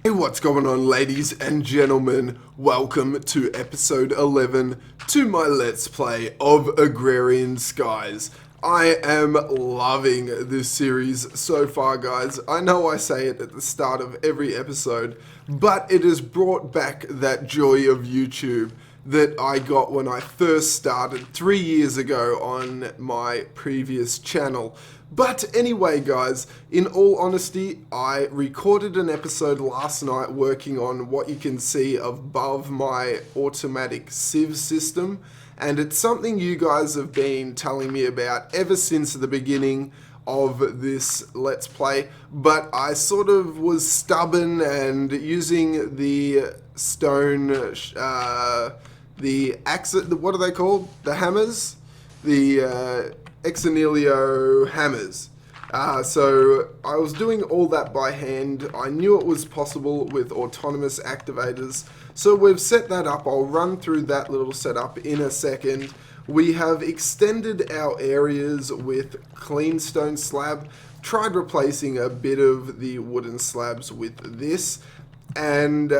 Hey, what's going on, ladies and gentlemen? Welcome to episode 11 to my Let's Play of Agrarian Skies. I am loving this series so far, guys. I know I say it at the start of every episode, but it has brought back that joy of YouTube that I got when I first started 3 years ago on my previous channel. But anyway, guys, in all honesty, I recorded an episode last night working on what you can see above my automatic sieve system, and it's something you guys have been telling me about ever since the beginning of this Let's Play, but I sort of was stubborn and using the stone, the axe, what are they called? The hammers? The ExNihilo hammers. So I was doing all that by hand. I knew it was possible with autonomous activators. So we've set that up. I'll run through that little setup in a second. We have extended our areas with clean stone slab. Tried replacing a bit of the wooden slabs with this. And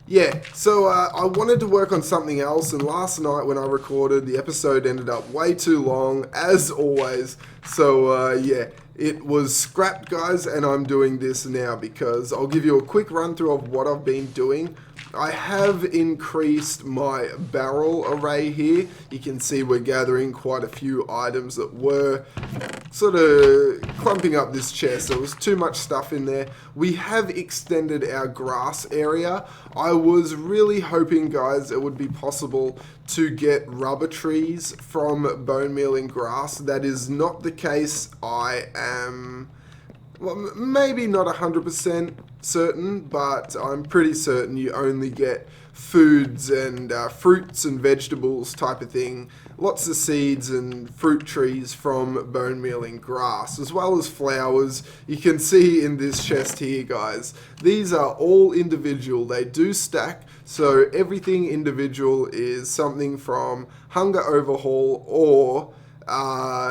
yeah, so I wanted to work on something else, and last night when I recorded, the episode ended up way too long, as always. So yeah, it was scrapped, guys, and I'm doing this now because I'll give you a quick run through of what I've been doing. I have increased my barrel array here. You can see we're gathering quite a few items that were sort of clumping up this chest. There was too much stuff in there. We have extended our grass area. I was really hoping, guys, it would be possible to get rubber trees from bone mealing grass. That is not the case. I am, well, maybe not 100% certain, but I'm pretty certain you only get foods and fruits and vegetables type of thing, lots of seeds and fruit trees from bone mealing grass, as well as flowers. You can see in this chest here, guys, these are all individual. They do stack, so everything individual is something from Hunger Overhaul or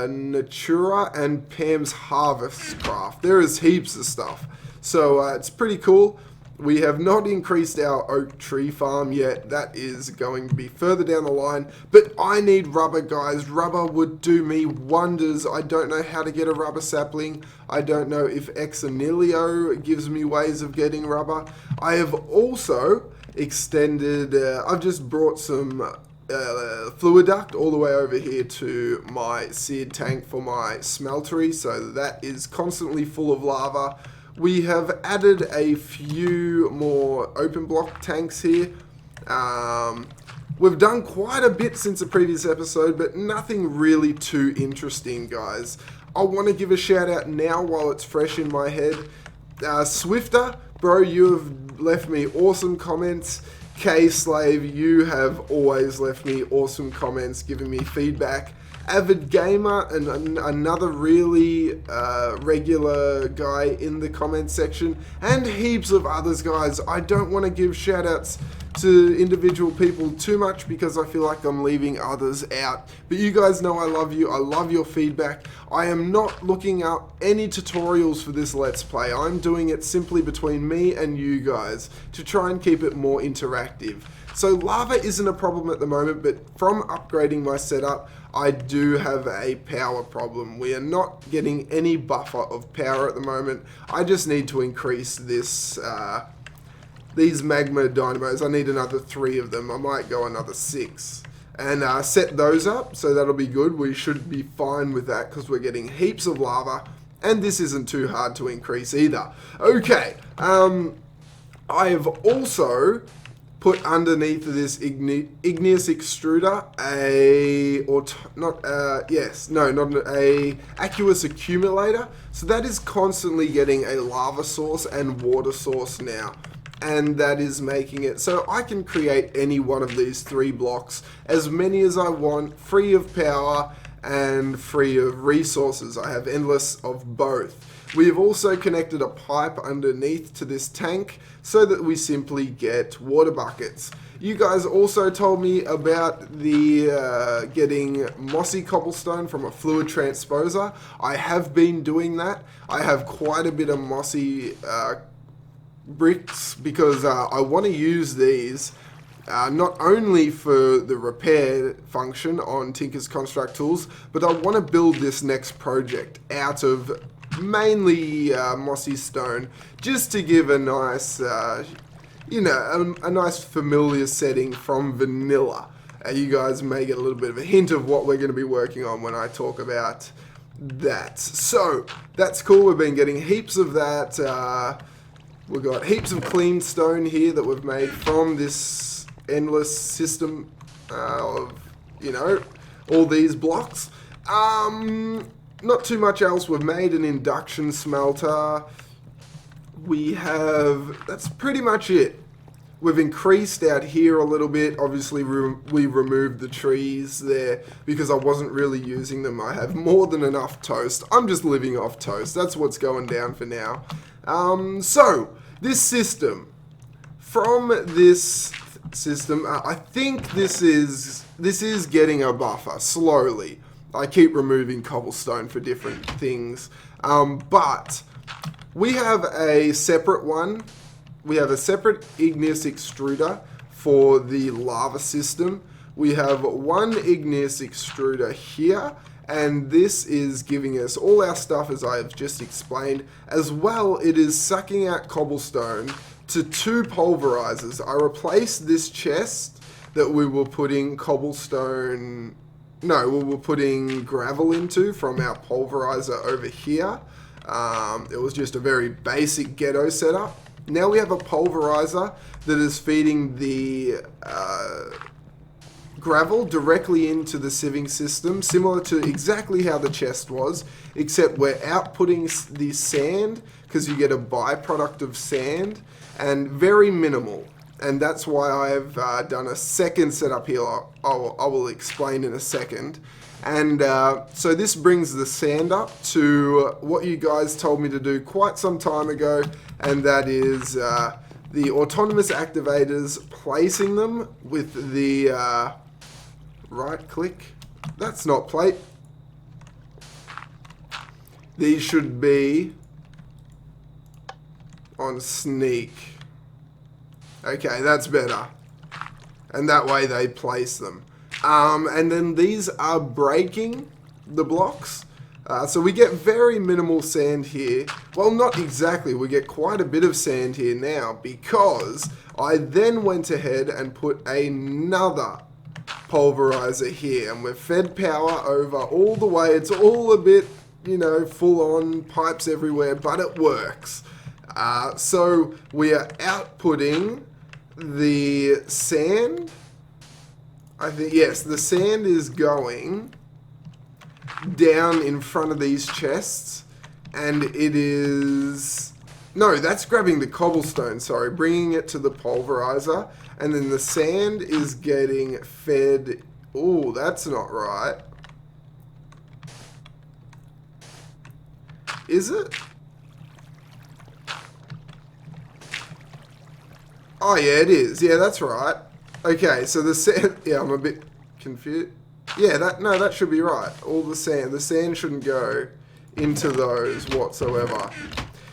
Natura and Pam's Harvest Craft. There is heaps of stuff. So it's pretty cool. We have not increased our oak tree farm yet. That is going to be further down the line. But I need rubber, guys. Rubber would do me wonders. I don't know how to get a rubber sapling. I don't know if ExAliquo gives me ways of getting rubber. I have also extended, I've just brought some fluid duct all the way over here to my seared tank for my smeltery, so that is constantly full of lava. We have added a few more open block tanks here. We've done quite a bit since the previous episode, but nothing really too interesting, guys. I want to give a shout out now while it's fresh in my head. Swifter, bro, you have left me awesome comments. K-Slave, you have always left me awesome comments, giving me feedback. Avid Gamer, and another really regular guy in the comment section, and heaps of others, guys. I don't want to give shout outs to individual people too much because I feel like I'm leaving others out, but you guys know I love you. I love your feedback. I am not looking up any tutorials for this Let's Play. I'm doing it simply between me and you guys to try and keep it more interactive. So lava isn't a problem at the moment, but from upgrading my setup, I do have a power problem. We are not getting any buffer of power at the moment. I just need to increase this, these magma dynamos. I need another 3 of them. I might go another 6. And set those up, so that'll be good. We should be fine with that because we're getting heaps of lava. And this isn't too hard to increase either. Okay, I have also put underneath this igneous extruder a aqueous accumulator. So that is constantly getting a lava source and water source now, and that is making it so I can create any one of these 3 blocks, as many as I want, free of power and free of resources. I have endless of both. We have also connected a pipe underneath to this tank so that we simply get water buckets. You guys also told me about the getting mossy cobblestone from a fluid transposer. I have been doing that. I have quite a bit of mossy bricks because I want to use these not only for the repair function on Tinker's Construct Tools, but I want to build this next project out of mainly mossy stone, just to give a nice, you know, a nice familiar setting from vanilla. You guys may get a little bit of a hint of what we're going to be working on when I talk about that. So, that's cool. We've been getting heaps of that. We've got heaps of clean stone here that we've made from this endless system of, you know, all these blocks. Not too much else. We've made an induction smelter. We have, that's pretty much it. We've increased out here a little bit. Obviously, we removed the trees there because I wasn't really using them. I have more than enough toast. I'm just living off toast. That's what's going down for now. So, this system. From this system, I think this is getting a buffer, slowly. I keep removing cobblestone for different things. But we have a separate one. We have a separate igneous extruder for the lava system. We have one igneous extruder here, and this is giving us all our stuff as I have just explained. As well, it is sucking out cobblestone to 2 pulverizers. I replaced this chest that we were putting cobblestone... No, we were putting gravel into from our pulverizer over here. It was just a very basic ghetto setup. Now we have a pulverizer that is feeding the gravel directly into the sieving system, similar to exactly how the chest was, except we're outputting the sand because you get a byproduct of sand, and very minimal. And that's why I've done a second setup here. I will explain in a second. And so this brings the sand up to what you guys told me to do quite some time ago, and that is the autonomous activators, placing them with the right click. That's not plate. These should be on sneak. Okay, that's better. And that way they place them. And then these are breaking the blocks. So we get very minimal sand here. Well, not exactly. We get quite a bit of sand here now because I then went ahead and put another pulverizer here. And we've fed power over all the way. It's all a bit, you know, full on, pipes everywhere, but it works. So we are outputting the sand. I think, yes, the sand is going down in front of these chests, and it is... No, that's grabbing the cobblestone, sorry, bringing it to the pulverizer, and then the sand is getting fed... Oh, that's not right. Is it? Oh, yeah, it is. Yeah, that's right. Okay, so the sand... Yeah, I'm a bit confused. Yeah, that should be right. All the sand shouldn't go into those whatsoever.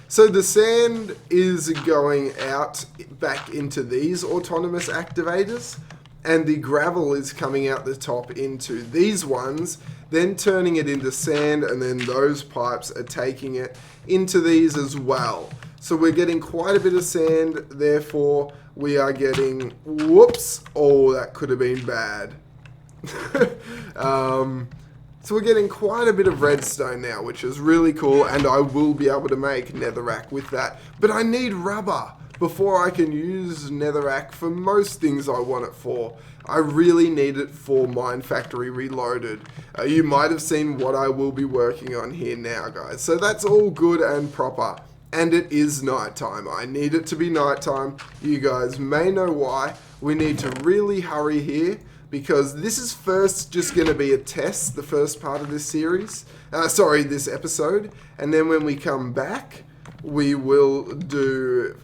So the sand is going out back into these autonomous activators, and the gravel is coming out the top into these ones, then turning it into sand, and then those pipes are taking it into these as well. So we're getting quite a bit of sand, therefore we are getting... Whoops! Oh, that could have been bad. So we're getting quite a bit of redstone now, which is really cool, and I will be able to make netherrack with that. But I need rubber before I can use netherrack for most things I want it for. I really need it for MineFactory Reloaded. You might have seen what I will be working on here now, guys. So that's all good and proper. And it is nighttime. I need it to be nighttime. You guys may know why. We need to really hurry here, because this is first just going to be a test, the first part of this series. This episode. And then when we come back, we will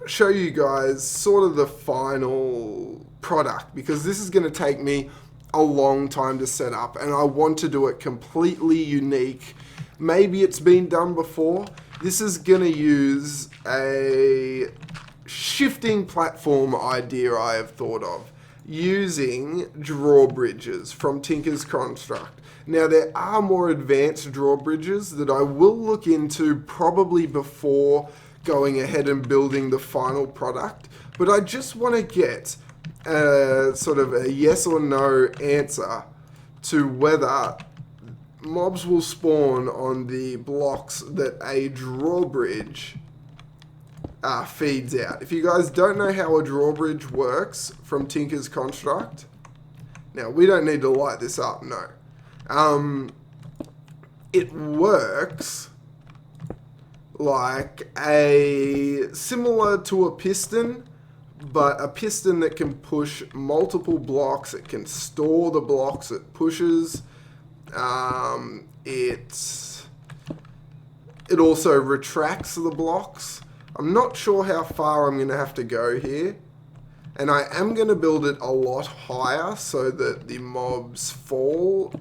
show you guys sort of the final product, because this is going to take me a long time to set up, and I want to do it completely unique. Maybe it's been done before. This is going to use a shifting platform idea I have thought of using drawbridges from Tinker's Construct. Now, there are more advanced drawbridges that I will look into probably before going ahead and building the final product, but I just want to get sort of a yes or no answer to whether mobs will spawn on the blocks that a drawbridge feeds out. If you guys don't know how a drawbridge works from Tinker's Construct, now we don't need to light this up, no. It works like similar to a piston, but a piston that can push multiple blocks. It can store the blocks it pushes. It also retracts the blocks. I'm not sure how far I'm going to have to go here. And I am going to build it a lot higher so that the mobs fall.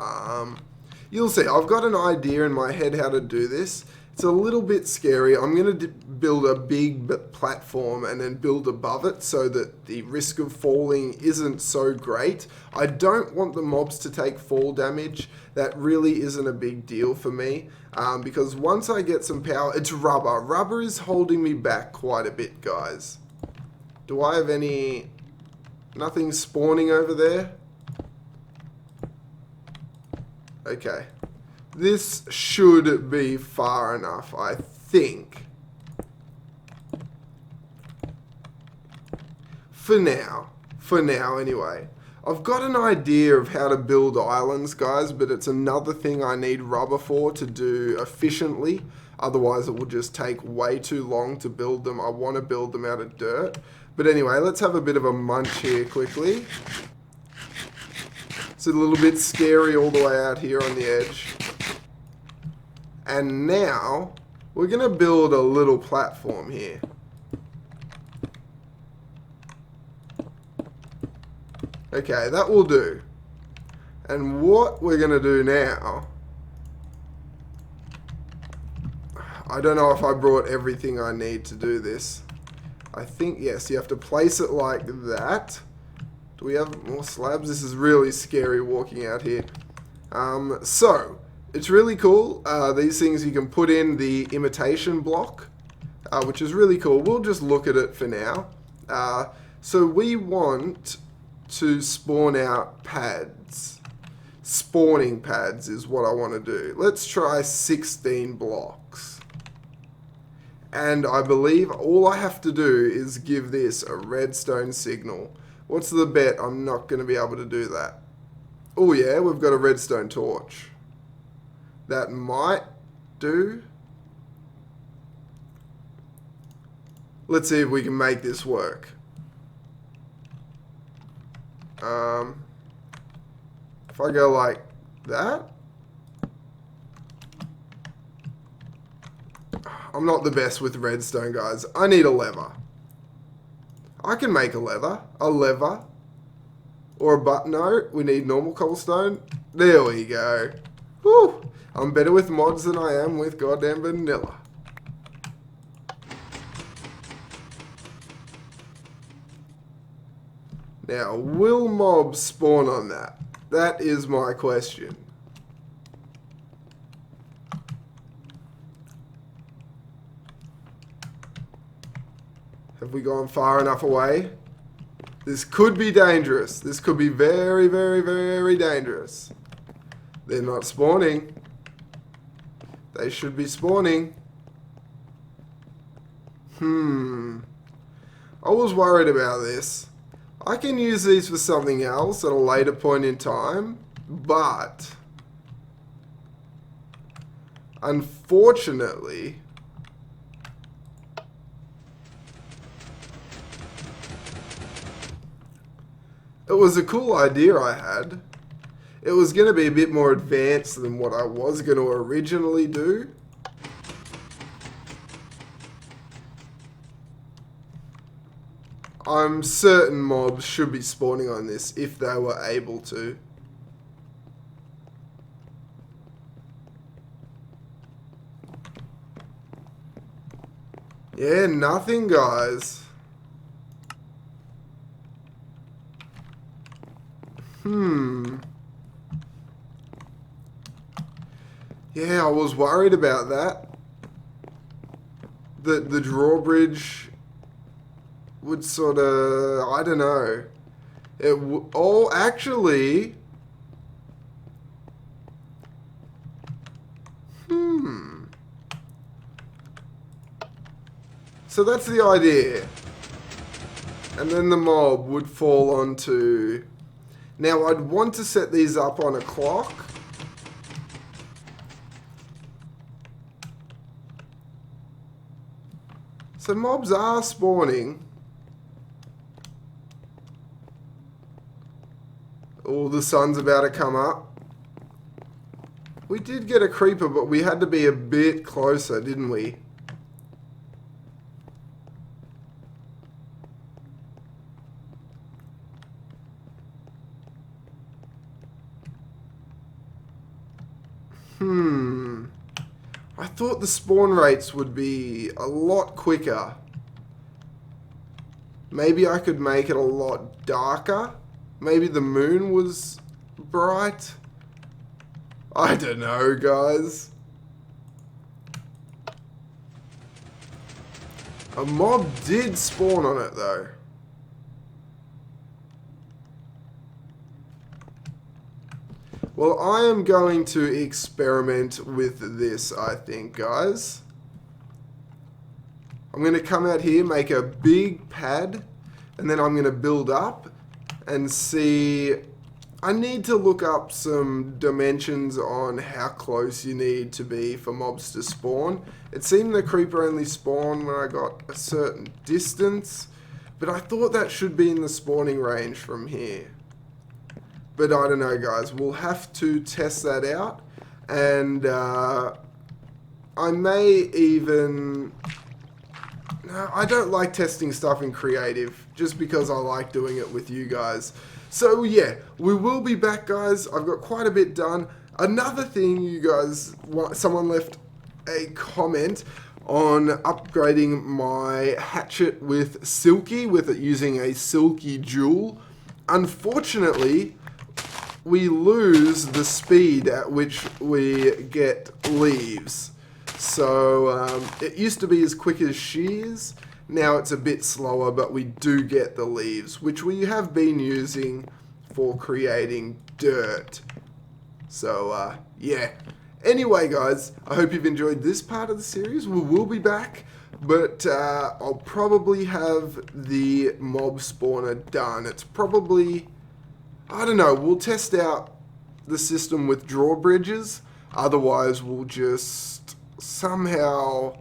You'll see, I've got an idea in my head how to do this. It's a little bit scary. I'm going to build a big platform and then build above it so that the risk of falling isn't so great. I don't want the mobs to take fall damage. That really isn't a big deal for me because once I get some power, it's rubber. Rubber is holding me back quite a bit, guys. Do I have nothing spawning over there? Okay. This should be far enough, I think. For now anyway. I've got an idea of how to build islands, guys, but it's another thing I need rubber for to do efficiently. Otherwise it will just take way too long to build them. I want to build them out of dirt. But anyway, let's have a bit of a munch here quickly. It's a little bit scary all the way out here on the edge. And now, we're going to build a little platform here. Okay, that will do. And what we're going to do now... I don't know if I brought everything I need to do this. I think, yes, you have to place it like that. Do we have more slabs? This is really scary walking out here. So, it's really cool. These things you can put in the imitation block, which is really cool. We'll just look at it for now. So we want to spawn out pads. Spawning pads is what I want to do. Let's try 16 blocks. And I believe all I have to do is give this a redstone signal. What's the bet I'm not going to be able to do that? Oh yeah, we've got a redstone torch. That might do. Let's see if we can make this work. If I go like that. I'm not the best with redstone, guys. I need a lever. I can make a lever. Or a button. No, we need normal cobblestone. There we go. Whew. I'm better with mods than I am with goddamn vanilla. Now, will mobs spawn on that? That is my question. Have we gone far enough away? This could be dangerous. This could be very, very, very dangerous. They're not spawning. They should be spawning. I was worried about this. I can use these for something else at a later point in time, but unfortunately, it was a cool idea I had. It was going to be a bit more advanced than what I was going to originally do. I'm certain mobs should be spawning on this if they were able to. Yeah, nothing, guys. Yeah, I was worried about that. The drawbridge would sort of, I don't know. Actually. So that's the idea. And then the mob would fall onto... Now, I'd want to set these up on a clock. So mobs are spawning. Oh, the sun's about to come up. We did get a creeper, but we had to be a bit closer, didn't we? I thought the spawn rates would be a lot quicker. Maybe I could make it a lot darker. Maybe the moon was bright. I don't know, guys. A mob did spawn on it, though. Well, I am going to experiment with this, I think, guys. I'm going to come out here, make a big pad, and then I'm going to build up and see... I need to look up some dimensions on how close you need to be for mobs to spawn. It seemed the creeper only spawned when I got a certain distance, but I thought that should be in the spawning range from here. But I don't know, guys. We'll have to test that out. And I may even... No, I don't like testing stuff in creative, just because I like doing it with you guys. So yeah, we will be back, guys. I've got quite a bit done. Another thing, you guys... Someone left a comment on upgrading my hatchet with Silky, with it using a Silky jewel. Unfortunately... we lose the speed at which we get leaves. So it used to be as quick as shears. Now it's a bit slower, but we do get the leaves, which we have been using for creating dirt. So yeah. Anyway, guys, I hope you've enjoyed this part of the series. We will be back, but I'll probably have the mob spawner done. It's probably... I don't know, we'll test out the system with drawbridges. Otherwise, we'll just somehow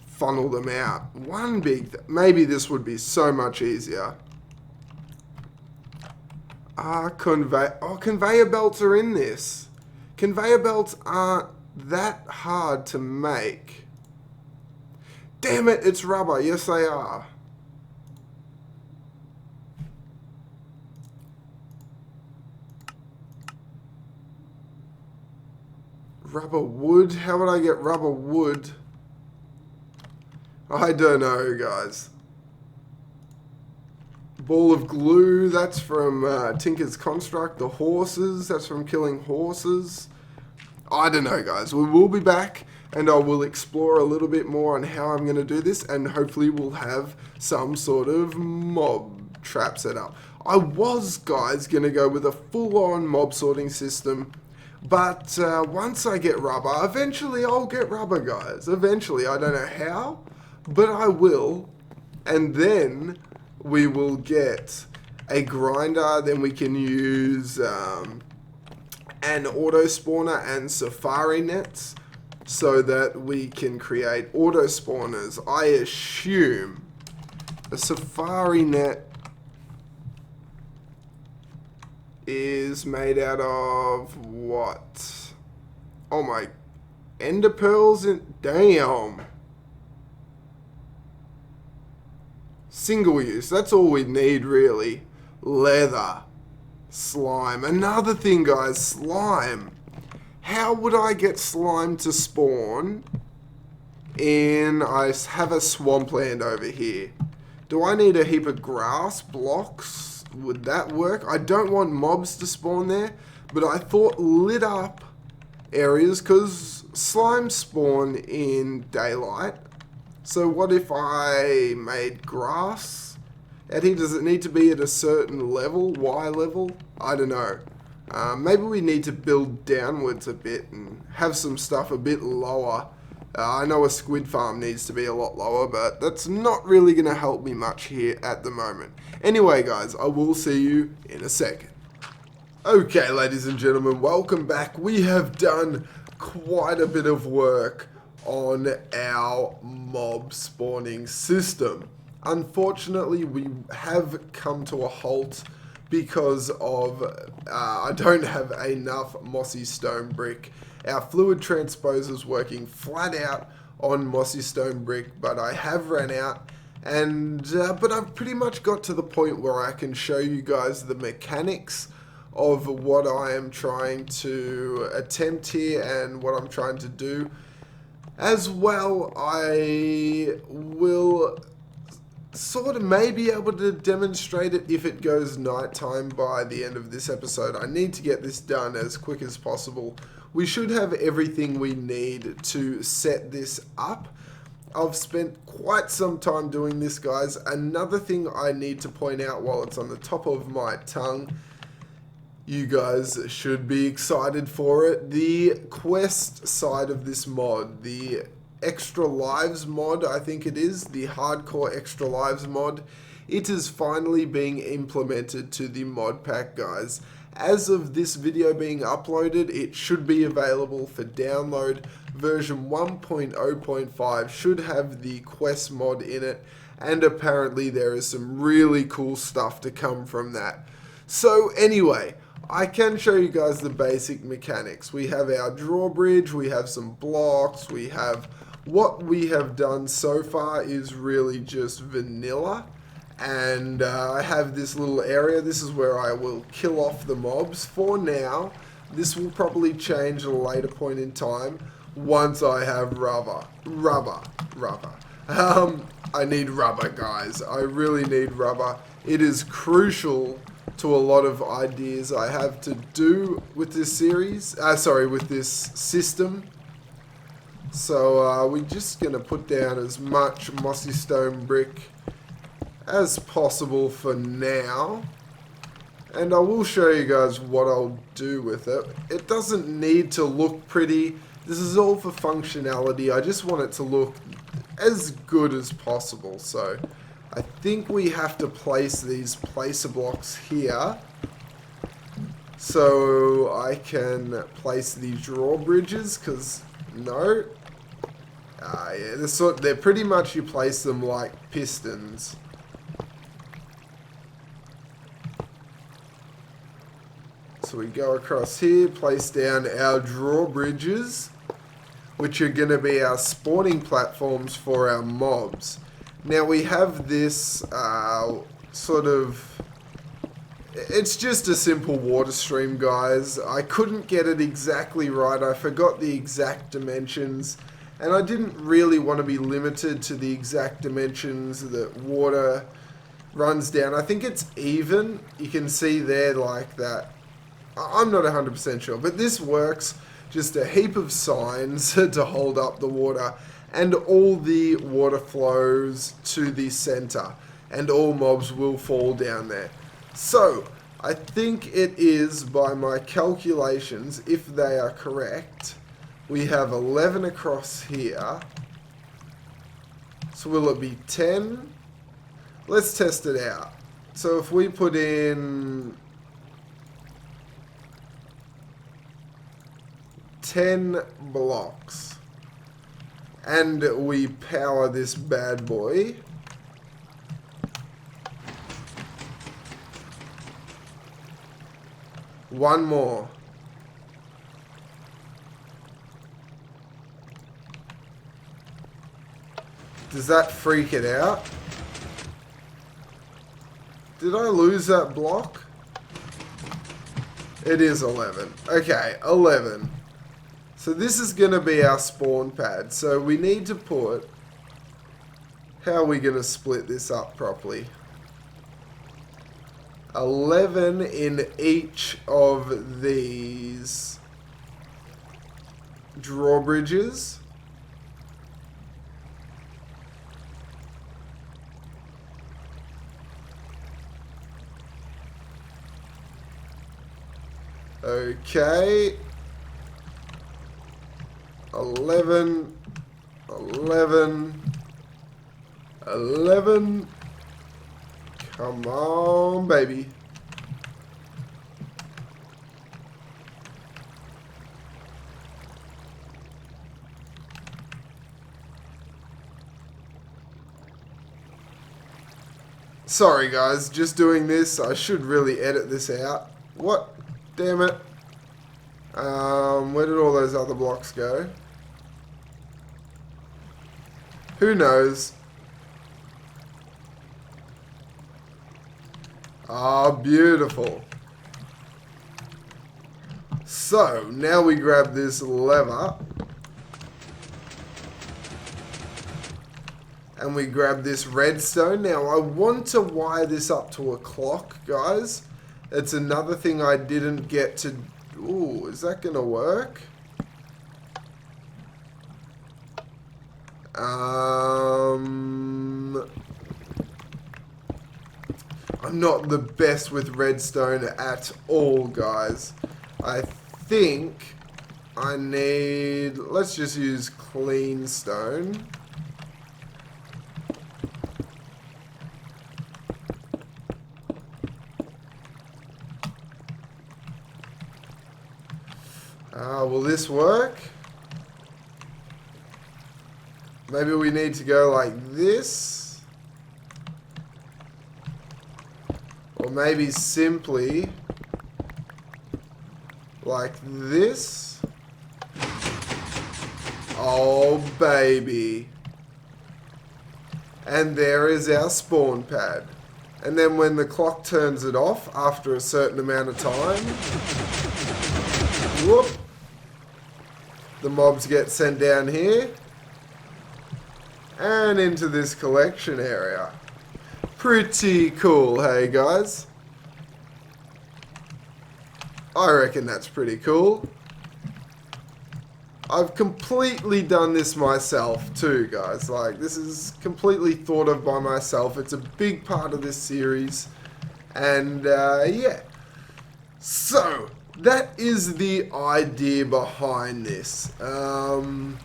funnel them out. One big... maybe this would be so much easier. Conveyor belts are in this. Conveyor belts aren't that hard to make. Damn it, it's rubber. Yes, they are. Rubber wood? How would I get rubber wood? I don't know, guys. Ball of glue, that's from Tinker's Construct. The horses, that's from killing horses. I don't know, guys. We will be back, and I will explore a little bit more on how I'm going to do this, and hopefully we'll have some sort of mob trap set up. I was, guys, going to go with a full-on mob sorting system. But once I get rubber, eventually I'll get rubber, guys. Eventually, I don't know how, but I will. And then we will get a grinder. Then we can use an auto spawner and safari nets so that we can create auto spawners. I assume a safari net is made out of what? Oh my, ender pearls and damn. Single use, that's all we need really. Leather. Slime. Another thing, guys, slime. How would I get slime to spawn in... I have a swampland over here. Do I need a heap of grass blocks? would that work? I don't want mobs to spawn there, but I thought lit up areas, because slimes spawn in daylight. So what if I made grass out here? Does it need to be at a certain level, Y level? I don't know. Maybe we need to build downwards a bit and have some stuff a bit lower. I know a squid farm needs to be a lot lower, but that's not really going to help me much here at the moment. Anyway, guys, I will see you in a second. Okay, ladies and gentlemen, welcome back. We have done quite a bit of work on our mob spawning system. Unfortunately, we have come to a halt because of I don't have enough mossy stone brick. Our fluid transposer is working flat out on mossy stone brick, but I have ran out, and but I've pretty much got to the point where I can show you guys the mechanics of what I am trying to attempt here and what I'm trying to do. As well, I will sort of maybe able to demonstrate it if it goes nighttime by the end of this episode. I need to get this done as quick as possible. We should have everything we need to set this up. I've spent quite some time doing this, guys. Another thing I need to point out while it's on the top of my tongue, you guys should be excited for it. The quest side of this mod, the Extra Lives mod, I think it is, the Hardcore Extra Lives mod, it is finally being implemented to the mod pack, guys. As of this video being uploaded, it should be available for download. Version 1.0.5 should have the quest mod in it, and apparently there is some really cool stuff to come from that. So anyway, I can show you guys the basic mechanics. We have our drawbridge, we have some blocks, we have what we have done so far is really just vanilla. And I have this little area. This is where I will kill off the mobs for now. This will probably change at a later point in time once I have rubber. I need rubber, guys. I really need rubber. It is crucial to a lot of ideas I have to do with this series. With this system. So we're just going to put down as much mossy stone brick as possible for now, and I will show you guys what I'll do with it. It doesn't need to look pretty. This is all for functionality. I just want it to look as good as possible. So I think we have to place these placer blocks here so I can place these drawbridges, because no, yeah, they're pretty much, you place them like pistons. So we go across here, place down our drawbridges, which are going to be our spawning platforms for our mobs. Now we have this it's just a simple water stream, guys. I couldn't get it exactly right. I forgot the exact dimensions, and I didn't really want to be limited to the exact dimensions that water runs down. I think it's even. You can see there like that. I'm not 100% sure, but this works. Just a heap of signs to hold up the water, and all the water flows to the center, and all mobs will fall down there. So I think it is, by my calculations, if they are correct, we have 11 across here. So will it be 10? Let's test it out. So if we put in 10 blocks and we power this bad boy, one more. Does that freak it out? Did I lose that block? It is 11. Okay, 11. So this is going to be our spawn pad. So we need to put... How are we going to split this up properly? 11 in each of these drawbridges. Okay. 11, 11, 11. Come on, baby. Sorry guys, just doing this. I should really edit this out. What? Damn it. Where did all those other blocks go? Who knows? Ah, beautiful. So, now we grab this lever. And we grab this redstone. Now, I want to wire this up to a clock, guys. It's another thing I didn't get to... Ooh, is that going to work? I'm not the best with redstone at all, guys. I think I need... Let's just use clean stone. Will this work? Maybe we need to go like this. Or maybe simply like this. Oh, baby. And there is our spawn pad. And then when the clock turns it off after a certain amount of time, whoop, the mobs get sent down here and into this collection area. Pretty cool, hey guys? I reckon that's pretty cool. I've completely done this myself too, guys. Like, this is completely thought of by myself. It's a big part of this series. And, yeah. So, that is the idea behind this. I'm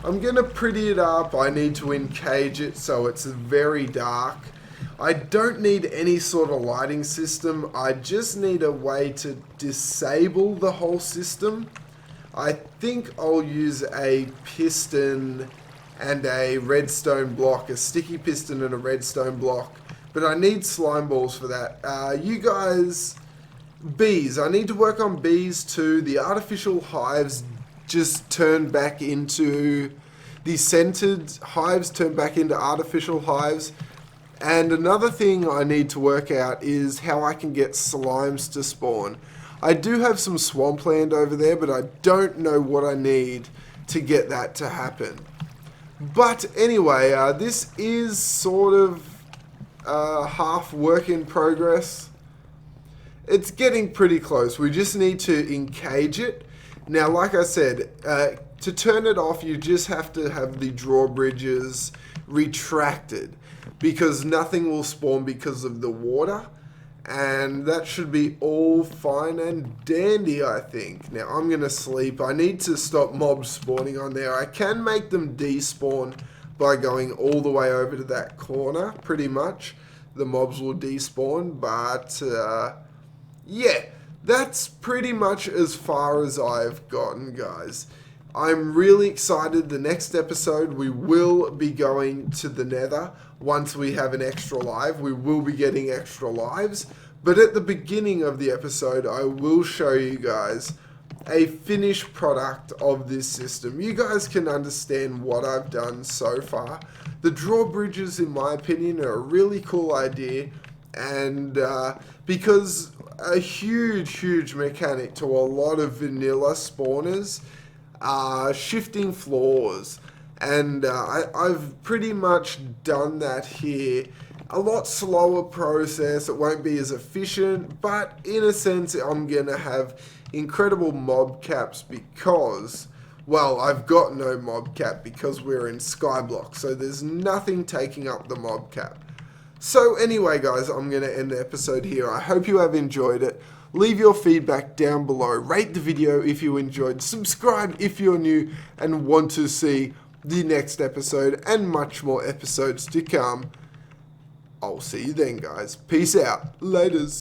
going to pretty it up. I need to encage it so it's very dark. I don't need any sort of lighting system. I just need a way to disable the whole system. I think I'll use a piston and a redstone block, a sticky piston and a redstone block. But I need slime balls for that. You guys... Bees. I need to work on bees too. The artificial hives just turn back into... The scented hives turn back into artificial hives. And another thing I need to work out is how I can get slimes to spawn. I do have some swampland over there, but I don't know what I need to get that to happen. But anyway, this is sort of half work in progress. It's getting pretty close. We just need to encage it. Now, like I said, to turn it off, you just have to have the drawbridges retracted, because nothing will spawn because of the water. And that should be all fine and dandy, I think. Now, I'm going to sleep. I need to stop mobs spawning on there. I can make them despawn by going all the way over to that corner, pretty much. The mobs will despawn, but yeah, that's pretty much as far as I've gotten, guys. I'm really excited. The next episode, we will be going to the Nether. Once we have an extra live, we will be getting extra lives. But at the beginning of the episode, I will show you guys a finished product of this system. You guys can understand what I've done so far. The drawbridges, in my opinion, are a really cool idea. And because a huge mechanic to a lot of vanilla spawners are shifting floors. And I've pretty much done that here a lot slower process. It won't be as efficient, but in a sense, I'm going to have incredible mob caps because, well, I've got no mob cap because we're in SKYBLOCK, so there's nothing taking up the mob cap. So anyway, guys, I'm going to end the episode here. I hope you have enjoyed it. Leave your feedback down below. Rate the video if you enjoyed. Subscribe if you're new and want to see the next episode and much more episodes to come. I'll see you then, guys. Peace out. Laters.